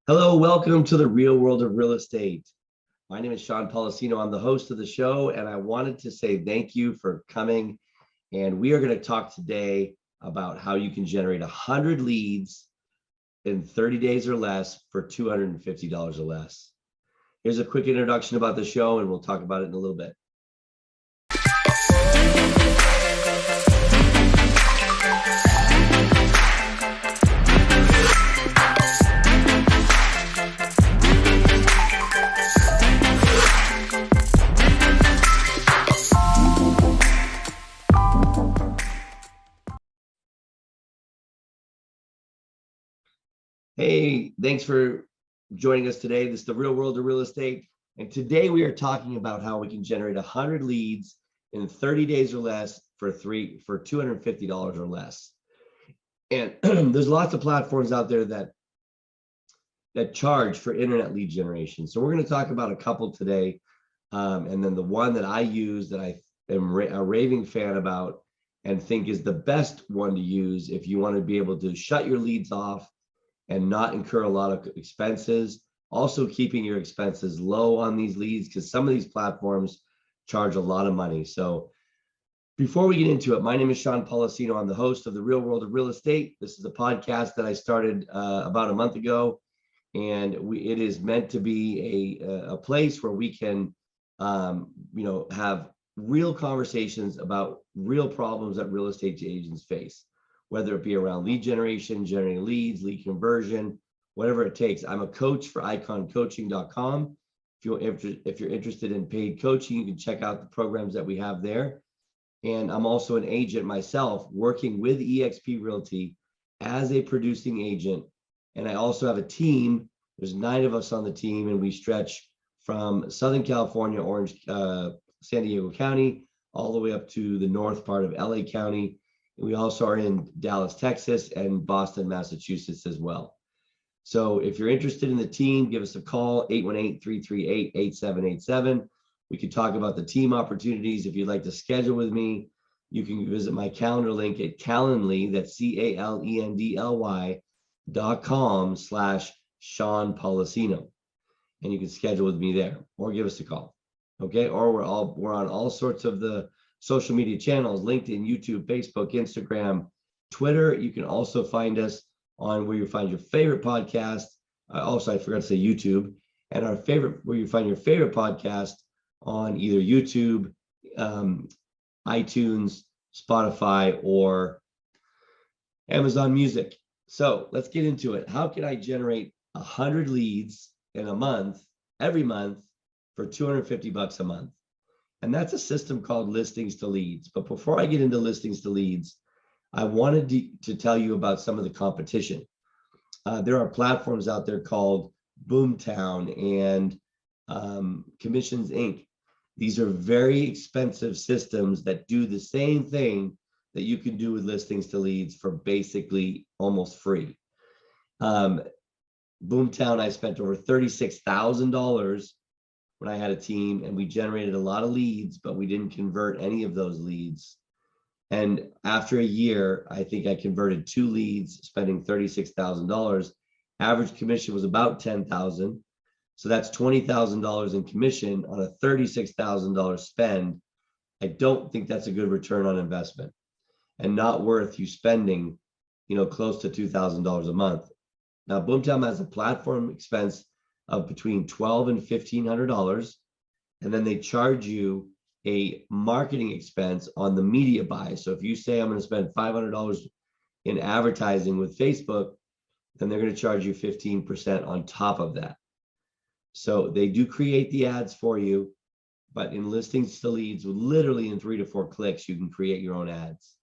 Hello, welcome to the real world of real estate. My name is Sean Policino. I'm the host of the show, and I wanted to say thank you for coming. And we are going to talk today about how you can generate 100 leads in 30 days or less for $250 or less. Here's a quick introduction about the show, and we'll talk about it in a little bit. Hey, thanks for joining us today. This is the real world of real estate. And today we are talking about how we can generate 100 leads in 30 days or less for $250 or less. And there's lots of platforms out there that charge for internet lead generation. So we're going to talk about a couple today. And then the one that I use that I am a raving fan about and think is the best one to use if you want to be able to shut your leads off and not incur a lot of expenses. Also keeping your expenses low on these leads because some of these platforms charge a lot of money. So before we get into it, my name is Sean Policino. I'm the host of the Real World of Real Estate. This is a podcast that I started about a month ago, and it is meant to be a place where we can, have real conversations about real problems that real estate agents face, whether it be around lead generation, generating leads, lead conversion, whatever it takes. I'm a coach for iconcoaching.com. If you're interested in paid coaching, you can check out the programs that we have there. And I'm also an agent myself working with eXp Realty as a producing agent. And I also have a team. There's 9 of us on the team, and we stretch from Southern California, San Diego County, all the way up to the north part of LA County. We also are in Dallas, Texas, and Boston, Massachusetts as well. So if you're interested in the team, give us a call, 818-338-8787. We can talk about the team opportunities. If you'd like to schedule with me, you can visit my calendar link at Calendly, that's calendly.com/Sean Policino. And you can schedule with me there or give us a call. Okay, or we're on all sorts of the social media channels, LinkedIn, YouTube, Facebook, Instagram, Twitter. You can also find us on where you find your favorite podcast. Also, I forgot to say YouTube, and where you find your favorite podcast on either YouTube, iTunes, Spotify, or Amazon Music. So let's get into it. How can I generate 100 leads in a month, every month, for $250 a month? And that's a system called Listings to Leads. But before I get into Listings to Leads, I wanted to tell you about some of the competition. There are platforms out there called Boomtown and Commissions Inc. These are very expensive systems that do the same thing that you can do with Listings to Leads for basically almost free. Boomtown, I spent over $36,000 when I had a team, and we generated a lot of leads, but we didn't convert any of those leads. And after a year, I think I converted 2 leads, spending $36,000. Average commission was about $10,000. So that's $20,000 in commission on a $36,000 spend. I don't think that's a good return on investment, and not worth you spending, close to $2,000 a month. Now, Boomtown has a platform expense of between $1,200 and $1,500, and then they charge you a marketing expense on the media buy. So if you say I'm going to spend $500 in advertising with Facebook, then they're going to charge you 15% on top of that. So they do create the ads for you, but in Listings to Leads, literally in 3 to 4 clicks, you can create your own ads.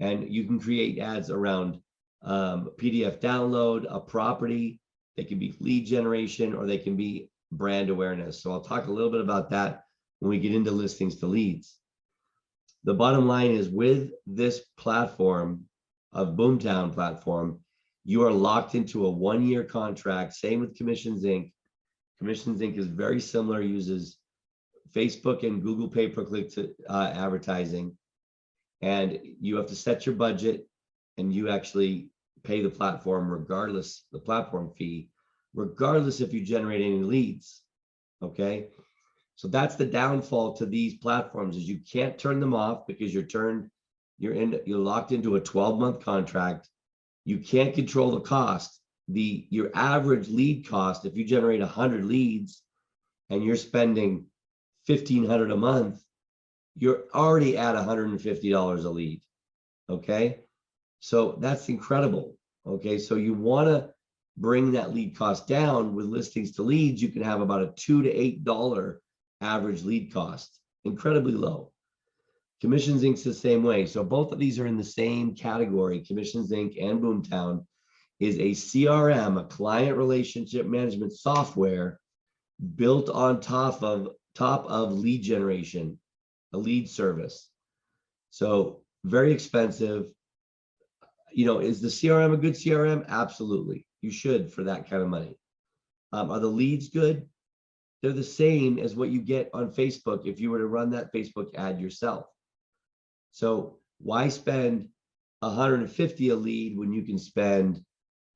And you can create ads around PDF download, a property. They can be lead generation, or they can be brand awareness. So I'll talk a little bit about that when we get into Listings to Leads. The bottom line is, with this platform of Boomtown platform, you are locked into a 1-year contract. Same with Commissions Inc. Commissions Inc. is very similar, uses Facebook and Google pay-per-click advertising. And you have to set your budget, and you actually pay the platform regardless, the platform fee regardless if you generate any leads. Okay. So that's the downfall to these platforms, is you can't turn them off because you're locked into a 12-month contract. You can't control the cost. Your average lead cost, if you generate 100 leads and you're spending $1,500 a month, you're already at $150 a lead. Okay. So that's incredible. Okay. So you want to bring that lead cost down. With Listings to Leads, you can have about a $2 to $8 average lead cost, incredibly low. Commissions Inc.'s the same way. So both of these are in the same category. Commissions Inc. and Boomtown is a CRM, a client relationship management software built on top of lead generation, a lead service. So very expensive. You know, is the CRM a good CRM? Absolutely. You should for that kind of money. Are the leads good? They're the same as what you get on Facebook if you were to run that Facebook ad yourself. So why spend $150 a lead when you can spend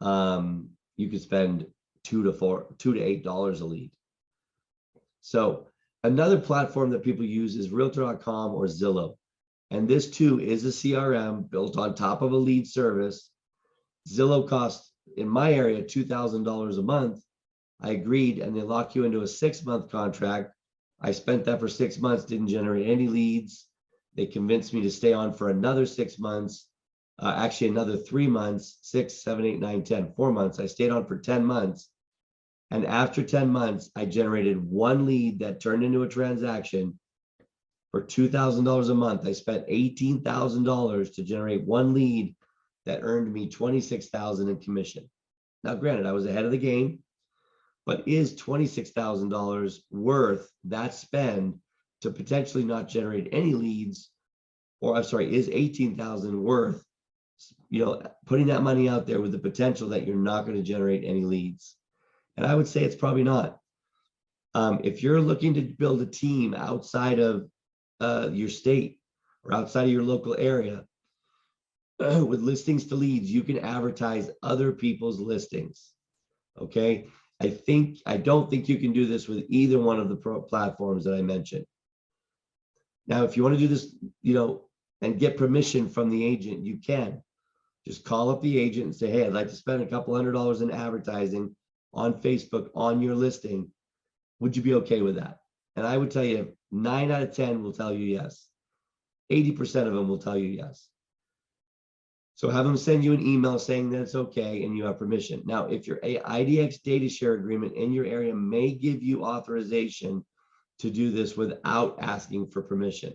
$2 to $8 a lead? So another platform that people use is Realtor.com or Zillow. And this too is a CRM built on top of a lead service. Zillow costs, in my area, $2,000 a month. I agreed, and they lock you into a 6-month contract. I spent that for 6 months, didn't generate any leads. They convinced me to stay on for another 6 months, actually another 3 months, 6, 7, 8, 9, 10, 4 months. I stayed on for 10 months. And after 10 months, I generated one lead that turned into a transaction for $2,000 a month. I spent $18,000 to generate one lead that earned me $26,000 in commission. Now, granted, I was ahead of the game, but is $26,000 worth that spend to potentially not generate any leads? Or I'm sorry, is $18,000 worth, putting that money out there with the potential that you're not going to generate any leads? And I would say it's probably not. If you're looking to build a team outside of your state or outside of your local area, with Listings to Leads, you can advertise other people's listings. Okay. I don't think you can do this with either one of the platforms that I mentioned. Now, if you want to do this, and get permission from the agent, you can just call up the agent and say, hey, I'd like to spend a couple $100 in advertising on Facebook on your listing. Would you be okay with that? And I would tell you 9 out of 10 will tell you yes. 80% of them will tell you yes. So have them send you an email saying that it's okay and you have permission. Now, if your IDX data share agreement in your area may give you authorization to do this without asking for permission.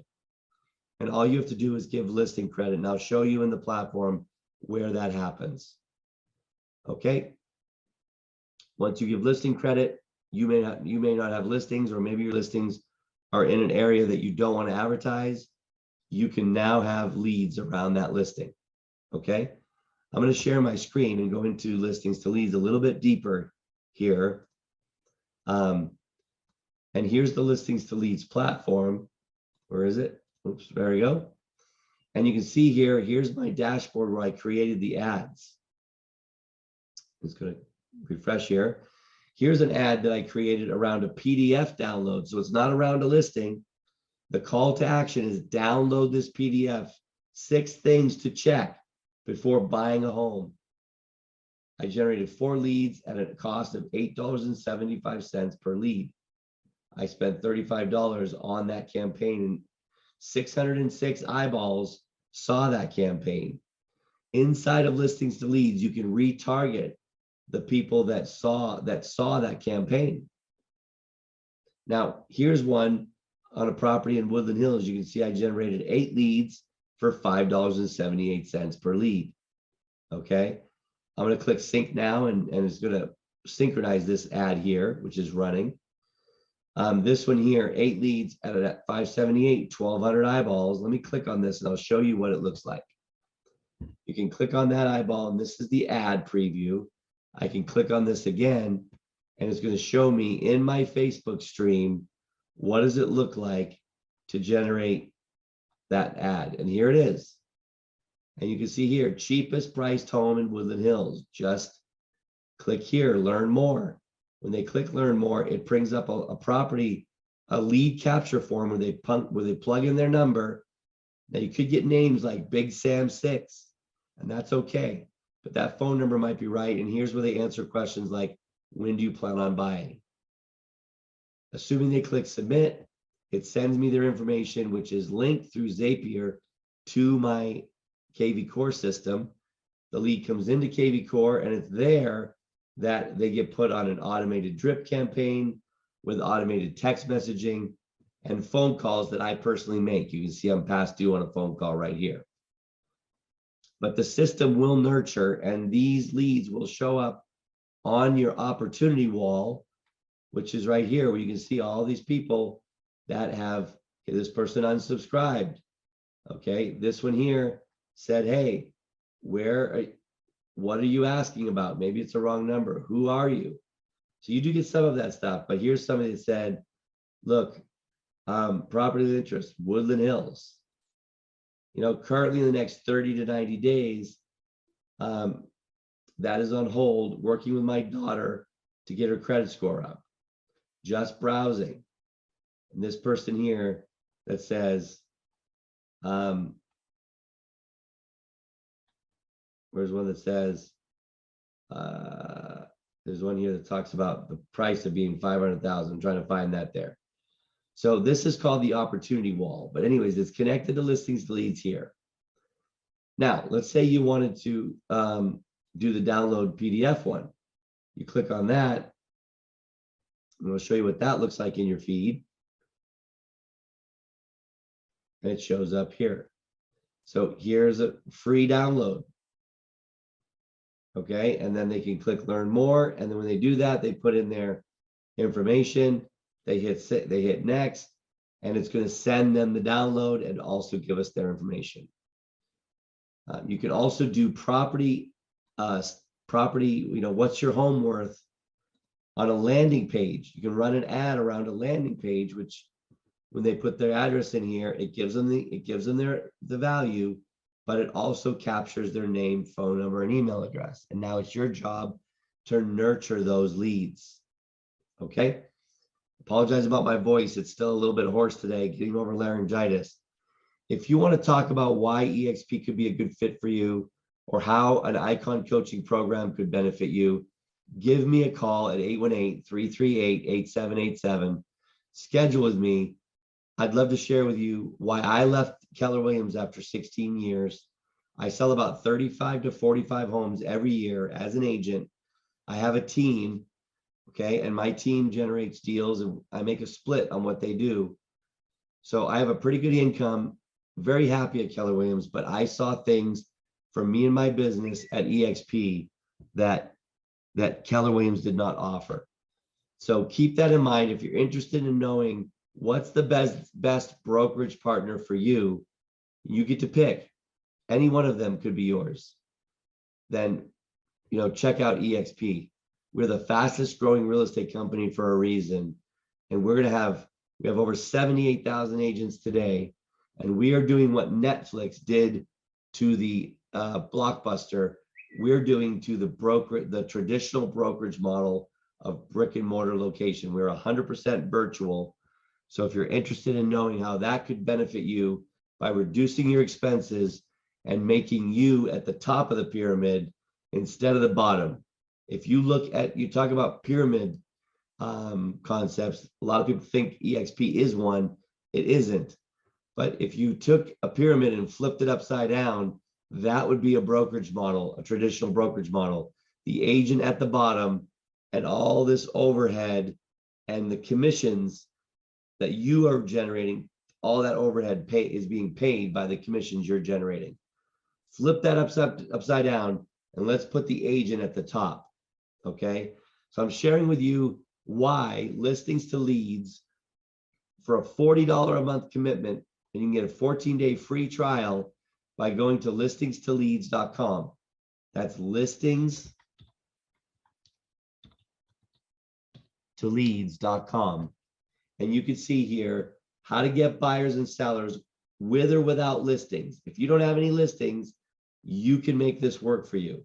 And all you have to do is give listing credit. And I'll show you in the platform where that happens. Okay. Once you give listing credit, you may not have listings, or maybe your listings are in an area that you don't want to advertise. You can now have leads around that listing. Okay. I'm going to share my screen and go into Listings to Leads a little bit deeper here. And here's the Listings to Leads platform. Where is it? Oops, there we go. And you can see here's my dashboard where I created the ads. It's going to refresh here. Here's an ad that I created around a PDF download. So it's not around a listing. The call to action is download this PDF, 6 things to check before buying a home. I generated 4 leads at a cost of $8.75 per lead. I spent $35 on that campaign, and 606 eyeballs saw that campaign. Inside of Listings to Leads, you can retarget the people that saw that campaign. Now, here's one on a property in Woodland Hills. You can see I generated 8 leads for $5.78 per lead. Okay, I'm going to click sync now, and it's going to synchronize this ad here, which is running. This one here, 8 leads at $5.78, 1,200 eyeballs. Let me click on this and I'll show you what it looks like. You can click on that eyeball, and this is the ad preview. I can click on this again, and it's going to show me in my Facebook stream, what does it look like to generate that ad? And here it is. And you can see here, cheapest priced home in Woodland Hills. Just Click here, learn more. When they click learn more, it brings up a lead capture form where they plug in their number. Now you could get names like Big Sam 6, and that's okay. But that phone number might be right. And here's where they answer questions like, when do you plan on buying? Assuming they click submit, it sends me their information, which is linked through Zapier to my KV Core system. The lead comes into KV Core, and it's there that they get put on an automated drip campaign with automated text messaging and phone calls that I personally make. You can see I'm past due on a phone call right here. But the system will nurture, and these leads will show up on your opportunity wall, which is right here, where you can see all these people that have, okay, this person unsubscribed. Okay, this one here said, hey, what are you asking about? Maybe it's a wrong number. Who are you? So you do get some of that stuff, but here's somebody that said, look, property of interest, Woodland Hills. You know, currently in the next 30 to 90 days, that is on hold, working with my daughter to get her credit score up. Just browsing. And this person here that says, where's one that says, there's one here that talks about the price of being 500,000. I'm trying to find that there. So this is called the opportunity wall. But anyways, it's connected to listings to leads here. Now, let's say you wanted to do the download PDF one. You click on that, and we'll show you what that looks like in your feed. And it shows up here. So here's a free download. Okay, and then they can click learn more. And then when they do that, they put in their information, they hit next, and it's going to send them the download and also give us their information. You can also do property, you know, what's your home worth on a landing page. You can run an ad around a landing page, which when they put their address in here, it gives them the value, but it also captures their name, phone number, and email address. And now it's your job to nurture those leads. Okay. Apologize about my voice. It's still a little bit hoarse today, getting over laryngitis. If you want to talk about why EXP could be a good fit for you or how an Icon coaching program could benefit you, give me a call at 818-338-8787. Schedule with me. I'd love to share with you why I left Keller Williams after 16 years. I sell about 35 to 45 homes every year as an agent. I have a team, okay, and my team generates deals, and I make a split on what they do. So I have a pretty good income, very happy at Keller Williams, but I saw things from me and my business at EXP that Keller Williams did not offer. So keep that in mind. If you're interested in knowing what's the best brokerage partner for you, you get to pick. Any one of them could be yours. Then, you know, check out EXP. We're the fastest growing real estate company for a reason. And we have over 78,000 agents today. And we are doing what Netflix did to the Blockbuster. We're doing to the traditional brokerage model of brick and mortar location. We're 100% virtual. So if you're interested in knowing how that could benefit you by reducing your expenses and making you at the top of the pyramid instead of the bottom. If you talk about pyramid concepts, a lot of people think EXP is one. It isn't. But if you took a pyramid and flipped it upside down, that would be a brokerage model, a traditional brokerage model. The agent at the bottom and all this overhead and the commissions that you are generating, all that overhead is being paid by the commissions you're generating. Flip that upside down, and let's put the agent at the top. Okay, so I'm sharing with you why listings to leads for a $40 a month commitment, and you can get a 14-day free trial by going to listingstoleads.com. That's listingstoleads.com. And you can see here how to get buyers and sellers with or without listings. If you don't have any listings, you can make this work for you.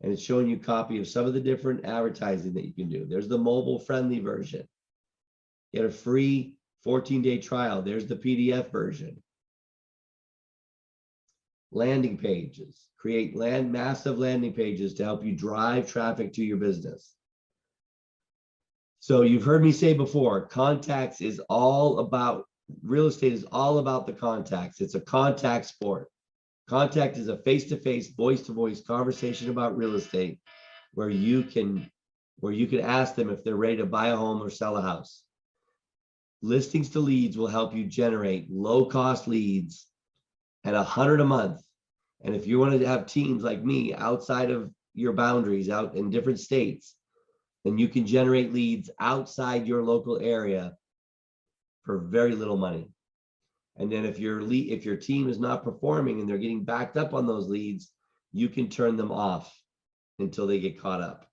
and it's showing you a copy of some of the different advertising that you can do. There's the mobile friendly version. You get a free 14-day trial. There's the PDF version. Landing pages. Create massive landing pages to help you drive traffic to your business. So you've heard me say before, contacts is all about, real estate is all about the contacts. It's a contact sport. Contact is a face-to-face, voice-to-voice conversation about real estate where you can ask them if they're ready to buy a home or sell a house. Listings to leads will help you generate low-cost leads at $100 a month. And if you want to have teams like me outside of your boundaries, out in different states, then you can generate leads outside your local area for very little money. And then if your team is not performing and they're getting backed up on those leads, you can turn them off until they get caught up.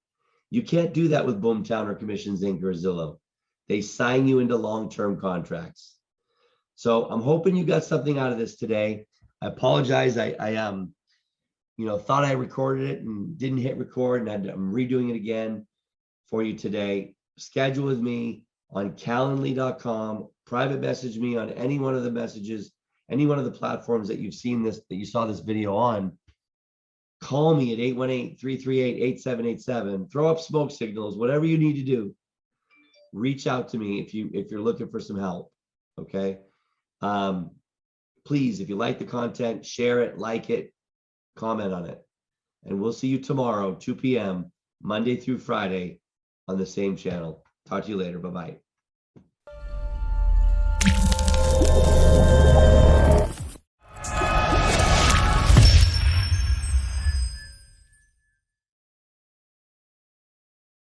You can't do that with Boomtown or Commissions Inc. or Zillow. They sign you into long-term contracts. So I'm hoping you got something out of this today. I apologize. I thought I recorded it and didn't hit record, and I'm redoing it again for you today. Schedule with me on Calendly.com. Private message me on any one of the messages, any one of the platforms that you saw this video on. Call me at 818-338-8787. Throw up smoke signals, whatever you need to do. Reach out to me if you're looking for some help. Okay. Please, if you like the content, share it, like it, comment on it. And we'll see you tomorrow, 2 p.m., Monday through Friday on the same channel. Talk to you later. Bye-bye.